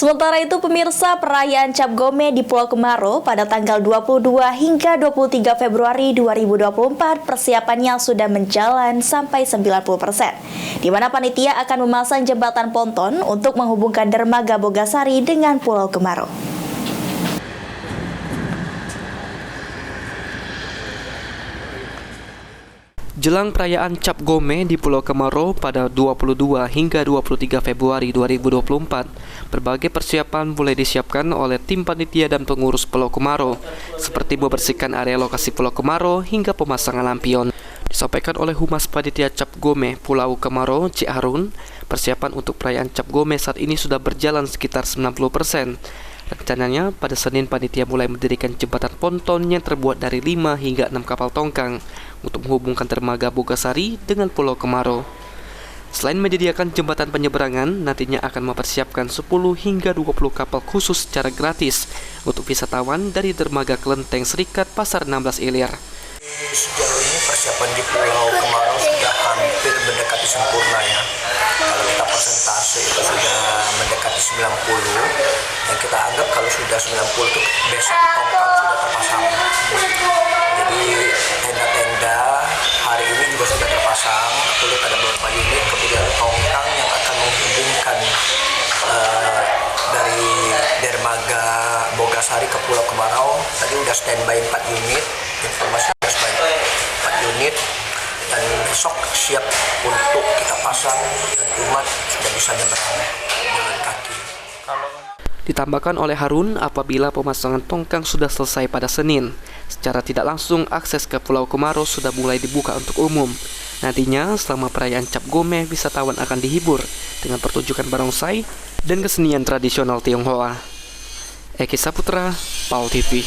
Sementara itu pemirsa, perayaan Cap Gome di Pulau Kemaro pada tanggal 22 hingga 23 Februari 2024 persiapannya sudah menjalan sampai 90%, di mana panitia akan memasang jembatan ponton untuk menghubungkan dermaga Bogasari dengan Pulau Kemaro. Jelang perayaan Cap Gome di Pulau Kemaro pada 22 hingga 23 Februari 2024, berbagai persiapan mulai disiapkan oleh tim panitia dan pengurus Pulau Kemaro, seperti membersihkan area lokasi Pulau Kemaro hingga pemasangan lampion. Disampaikan oleh Humas Panitia Cap Gome Pulau Kemaro, Cik Harun, persiapan untuk perayaan Cap Gome saat ini sudah berjalan sekitar 90%. Rencananya, pada Senin panitia mulai mendirikan jembatan ponton yang terbuat dari 5 hingga 6 kapal tongkang untuk menghubungkan dermaga Bogasari dengan Pulau Kemaro. Selain menyediakan jembatan penyeberangan, nantinya akan mempersiapkan 10 hingga 20 kapal khusus secara gratis untuk wisatawan dari dermaga Kelenteng Serikat Pasar 16 Ilir. Sejauh ini persiapan di Pulau Kemaro sudah hampir mendekati sempurna ya. Kalau kita persentase itu sudah mendekati 90, dan kita anggap kalau sudah 90 itu besok tongkang sudah terpasang. Jadi tenda-tenda hari ini juga sudah terpasang, kemudian ada beberapa unit, kemudian tongkang yang akan menghubungkan dari dermaga Bogasari ke Pulau Kemaro. Tadi udah standby 4 unit, informasi udah standby 4 unit, dan besok siap untuk kita pasang dan umat sudah bisa nyebrang jalan kaki. Ditambahkan oleh Harun, apabila pemasangan tongkang sudah selesai pada Senin, secara tidak langsung akses ke Pulau Kemaro sudah mulai dibuka untuk umum. Nantinya, selama perayaan Cap Gome, wisatawan akan dihibur dengan pertunjukan barongsai dan kesenian tradisional Tionghoa. Eki Saputra, PAL TV.